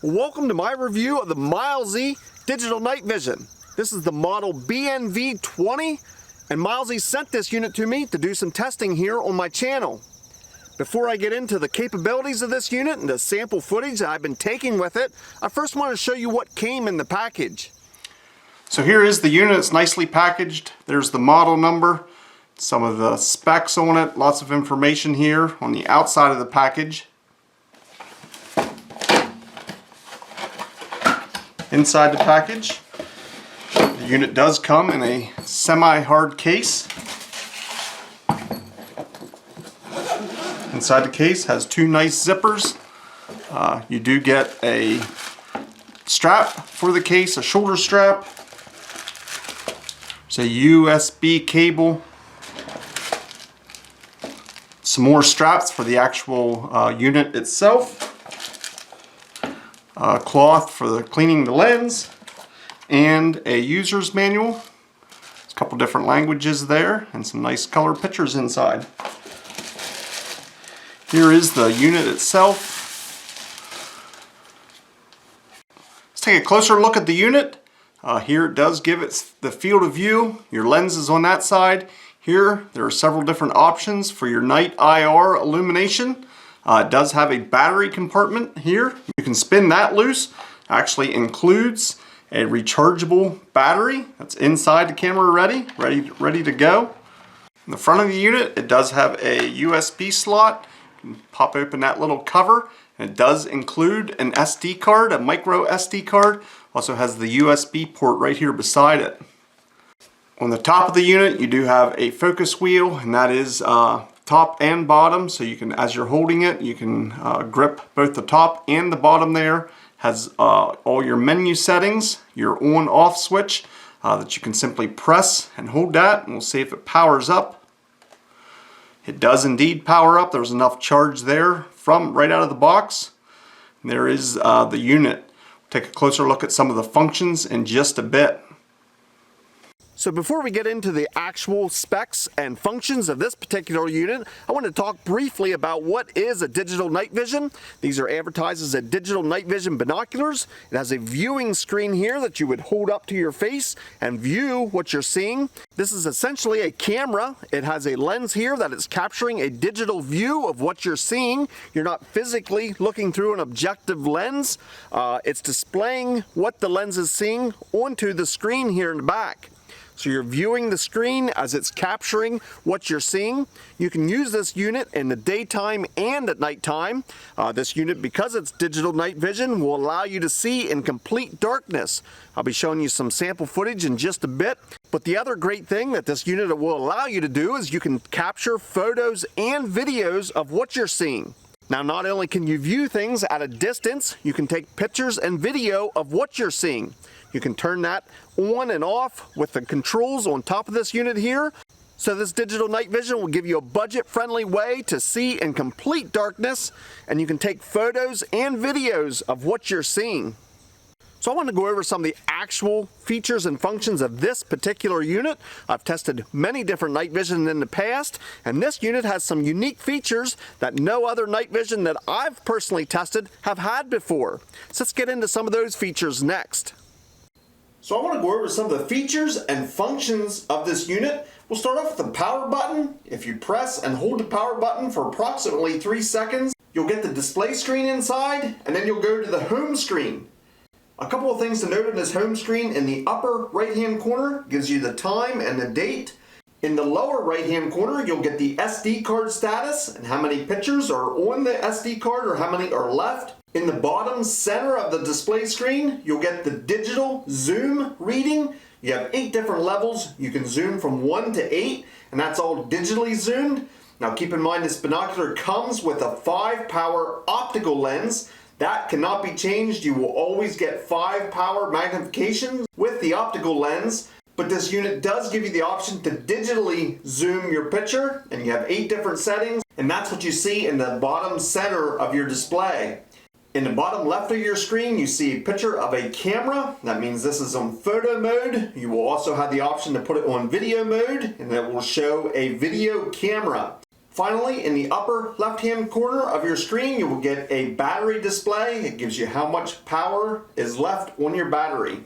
Welcome to my review of the MiLESEEY Digital Night Vision. This is the model BNV20, and MiLESEEY sent this unit to me to do some testing here on my channel. Before I get into the capabilities of this unit and the sample footage that I've been taking with it, I first want to show you what came in the package. So here is the unit. It's nicely packaged. There's the model number, some of the specs on it, lots of information here on the outside of the package. Inside the package, the unit does come in a semi-hard case. Inside the case has two nice zippers. You do get a strap for the case, a shoulder strap. There's a USB cable. Some more straps for the actual unit itself. Cloth for cleaning the lens, and a user's manual. There's a couple different languages there, and some nice color pictures inside. Here is the unit itself. Let's take a closer look at the unit. Here it does give it the field of view. Your lens is on that side. Here there are several different options for your night IR illumination. It does have a battery compartment here. You can spin that loose. Actually includes a rechargeable battery that's inside the camera ready to go. In the front of the unit, it does have a USB slot. You can pop open that little cover, and it does include an SD card, a micro SD card. Also has the USB port right here beside it. On the top of the unit, you do have a focus wheel, and that is top and bottom, so you can, as you're holding it, you can grip both the top and the bottom there. Has all your menu settings, your on-off switch that you can simply press and hold that, and we'll see if it powers up. It does indeed power up. There's enough charge there from right out of the box. And there is the unit. We'll take a closer look at some of the functions in just a bit. So before we get into the actual specs and functions of this particular unit, I want to talk briefly about what is a digital night vision. These are advertised as a digital night vision binoculars. It has a viewing screen here that you would hold up to your face and view what you're seeing. This is essentially a camera. It has a lens here that is capturing a digital view of what you're seeing. You're not physically looking through an objective lens. It's displaying what the lens is seeing onto the screen here in the back. So you're viewing the screen as it's capturing what you're seeing. You can use this unit in the daytime and at nighttime. This unit, because it's digital night vision, will allow you to see in complete darkness. I'll be showing you some sample footage in just a bit. But the other great thing that this unit will allow you to do is you can capture photos and videos of what you're seeing. Now, not only can you view things at a distance, you can take pictures and video of what you're seeing. You can turn that on and off with the controls on top of this unit here. So this digital night vision will give you a budget-friendly way to see in complete darkness, and you can take photos and videos of what you're seeing. So I want to go over some of the actual features and functions of this particular unit. I've tested many different night vision in the past, and this unit has some unique features that no other night vision that I've personally tested have had before. So let's get into some of those features next. So I want to go over some of the features and functions of this unit. We'll start off with the power button. If you press and hold the power button for approximately 3 seconds, you'll get the display screen inside, and then you'll go to the home screen. A couple of things to note in this home screen: in the upper right hand corner gives you the time and the date. In the lower right hand corner you'll get the SD card status and how many pictures are on the SD card or how many are left. In the bottom center of the display screen you'll get the digital zoom reading. You have 8 different levels. You can zoom from 1 to 8, and that's all digitally zoomed. Now keep in mind this binocular comes with a 5 power optical lens. That cannot be changed. You will always get 5 power magnification with the optical lens. But this unit does give you the option to digitally zoom your picture, and you have 8 different settings, and that's what you see in the bottom center of your display. In the bottom left of your screen you see a picture of a camera. That means this is on photo mode. You will also have the option to put it on video mode, and that will show a video camera. Finally, in the upper left-hand corner of your screen, you will get a battery display. It gives you how much power is left on your battery.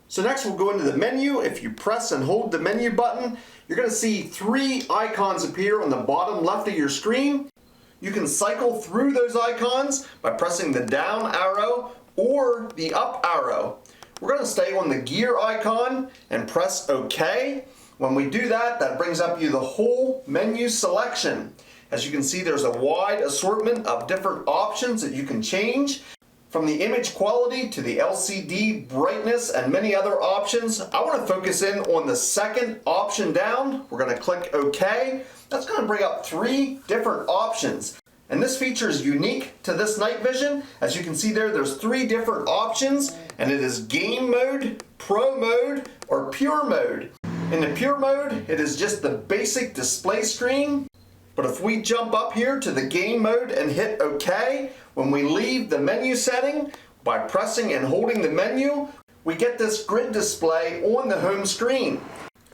So next we'll go into the menu. If you press and hold the menu button, you're going to see 3 icons appear on the bottom left of your screen. You can cycle through those icons by pressing the down arrow or the up arrow. We're going to stay on the gear icon and press OK. When we do that, that brings up you the whole menu selection. As you can see, there's a wide assortment of different options that you can change. From the image quality to the LCD brightness and many other options, I want to focus in on the second option down. We're going to click OK. That's going to bring up 3 different options. And this feature is unique to this night vision. As you can see there's 3 different options, and it is game mode, pro mode, or pure mode. In the pure mode, it is just the basic display screen. But if we jump up here to the game mode and hit OK, when we leave the menu setting, by pressing and holding the menu, we get this grid display on the home screen.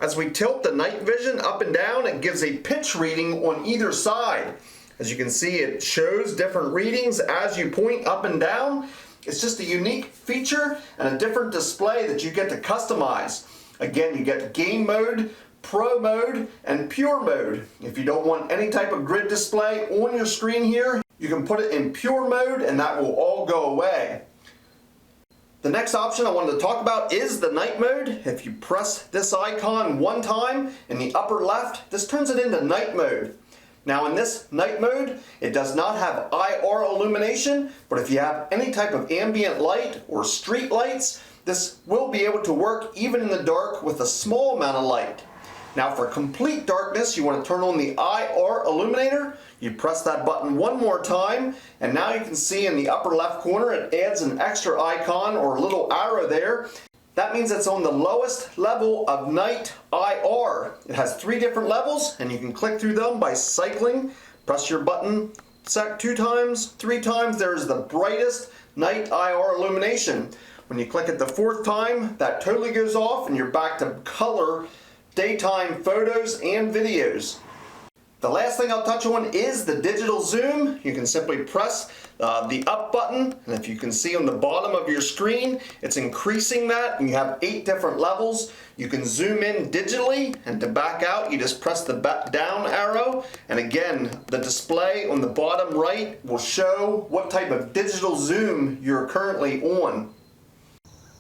As we tilt the night vision up and down, it gives a pitch reading on either side. As you can see, it shows different readings as you point up and down. It's just a unique feature and a different display that you get to customize. Again, you get game mode, pro mode, and pure mode. If you don't want any type of grid display on your screen here, you can put it in pure mode and that will all go away. The next option I wanted to talk about is the night mode. If you press this icon one time in the upper left, this turns it into night mode. Now in this night mode, it does not have IR illumination, but if you have any type of ambient light or street lights, this will be able to work even in the dark with a small amount of light. Now for complete darkness, you want to turn on the IR illuminator. You press that button one more time, and now you can see in the upper left corner it adds an extra icon or a little arrow there. That means it's on the lowest level of night IR. It has 3 different levels, and you can click through them by cycling. Press your button 2 times, 3 times. There's the brightest night IR illumination. When you click it the 4th time, that totally goes off and you're back to color daytime photos and videos. The last thing I'll touch on is the digital zoom. You can simply press the up button, and if you can see on the bottom of your screen, it's increasing that, and you have 8 different levels. You can zoom in digitally, and to back out, you just press the down arrow, and again, the display on the bottom right will show what type of digital zoom you're currently on.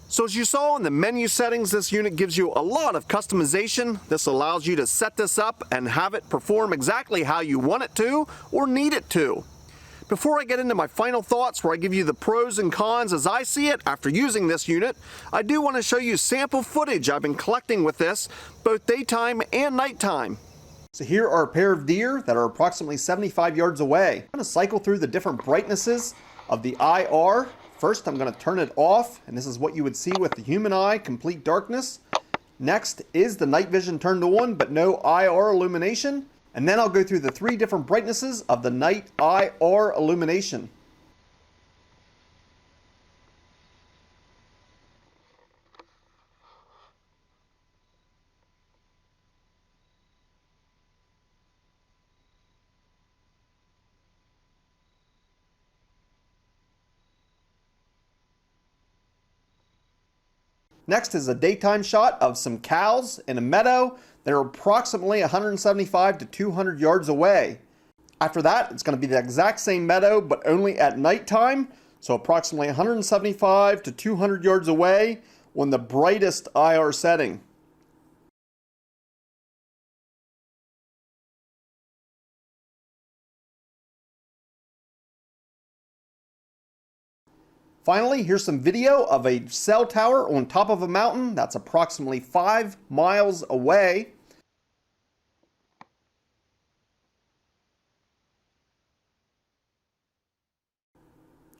So as you saw in the menu settings, this unit gives you a lot of customization. This allows you to set this up and have it perform exactly how you want it to or need it to. Before I get into my final thoughts where I give you the pros and cons as I see it after using this unit, I do want to show you sample footage I've been collecting with this, both daytime and nighttime. So here are a pair of deer that are approximately 75 yards away. I'm going to cycle through the different brightnesses of the IR. First, I'm going to turn it off, and this is what you would see with the human eye, complete darkness. Next is the night vision turned on, but no IR illumination. And then I'll go through the 3 different brightnesses of the night IR illumination. Next is a daytime shot of some cows in a meadow. They're approximately 175 to 200 yards away. After that, it's going to be the exact same meadow, but only at nighttime. So approximately 175 to 200 yards away on the brightest IR setting. Finally, here's some video of a cell tower on top of a mountain that's approximately 5 miles away.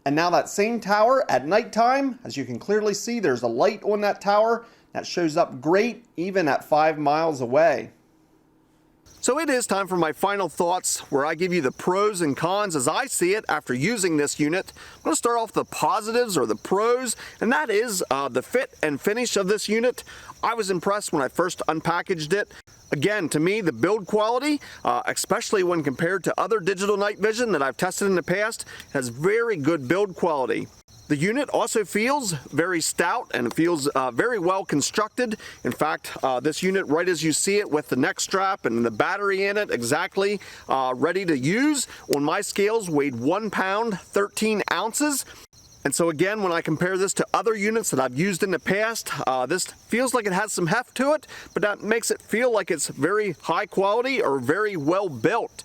And now that same tower at nighttime, as you can clearly see, there's a light on that tower that shows up great even at 5 miles away. So it is time for my final thoughts where I give you the pros and cons as I see it after using this unit. I'm going to start off with the positives or the pros, and that is the fit and finish of this unit. I was impressed when I first unpackaged it. Again, to me, the build quality, especially when compared to other digital night vision that I've tested in the past, has very good build quality. The unit also feels very stout and it feels very well constructed. In fact, this unit, right as you see it with the neck strap and the battery in it exactly ready to use, on my scales weighed 1 pound 13 ounces. And so again, when I compare this to other units that I've used in the past, this feels like it has some heft to it, but that makes it feel like it's very high quality or very well built.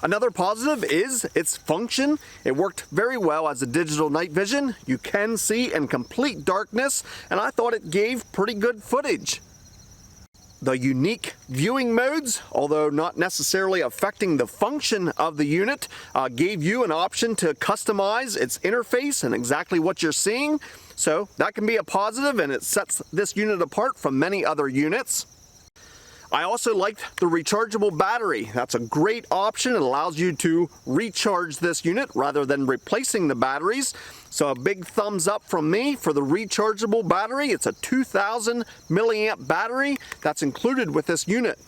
Another positive is its function. It worked very well as a digital night vision. You can see in complete darkness, and I thought it gave pretty good footage. The unique viewing modes, although not necessarily affecting the function of the unit, gave you an option to customize its interface and exactly what you're seeing. So that can be a positive, and it sets this unit apart from many other units. I also liked the rechargeable battery. That's a great option. It allows you to recharge this unit rather than replacing the batteries. So a big thumbs up from me for the rechargeable battery. It's a 2000 milliamp battery that's included with this unit.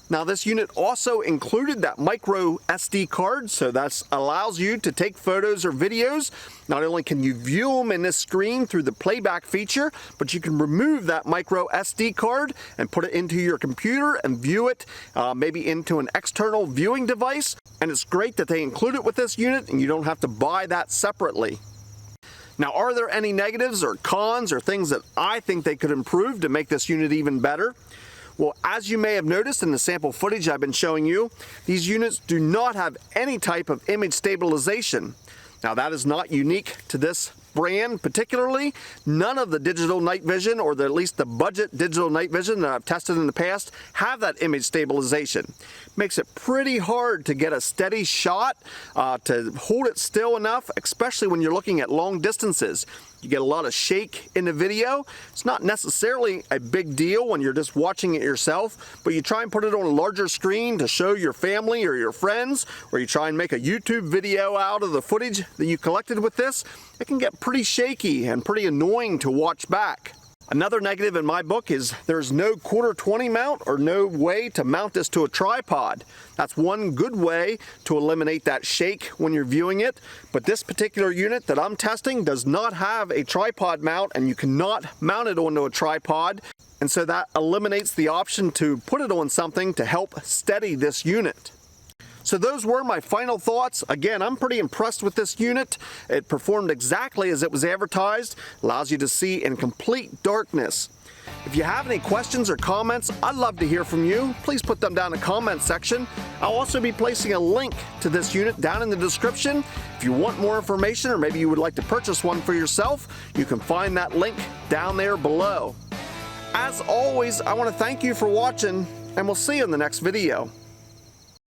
Now this unit also included that micro SD card, so that allows you to take photos or videos. Not only can you view them in this screen through the playback feature, but you can remove that micro SD card and put it into your computer and view it maybe into an external viewing device. And it's great that they include it with this unit and you don't have to buy that separately. Now, are there any negatives or cons or things that I think they could improve to make this unit even better? Well, as you may have noticed in the sample footage I've been showing you, these units do not have any type of image stabilization. Now, that is not unique to this brand particularly. None of the digital night vision, or at least the budget digital night vision that I've tested in the past, have that image stabilization. Makes it pretty hard to get a steady shot, to hold it still enough, especially when you're looking at long distances. You get a lot of shake in the video. It's not necessarily a big deal when you're just watching it yourself, but you try and put it on a larger screen to show your family or your friends, or you try and make a YouTube video out of the footage that you collected with this, it can get pretty shaky and pretty annoying to watch back. Another negative in my book is there's no 1/4-20 mount or no way to mount this to a tripod. That's one good way to eliminate that shake when you're viewing it, but this particular unit that I'm testing does not have a tripod mount, and you cannot mount it onto a tripod, and so that eliminates the option to put it on something to help steady this unit. So those were my final thoughts. Again, I'm pretty impressed with this unit. It performed exactly as it was advertised, allows you to see in complete darkness. If you have any questions or comments, I'd love to hear from you. Please put them down in the comment section. I'll also be placing a link to this unit down in the description. If you want more information, or maybe you would like to purchase one for yourself, you can find that link down there below. As always, I want to thank you for watching, and we'll see you in the next video.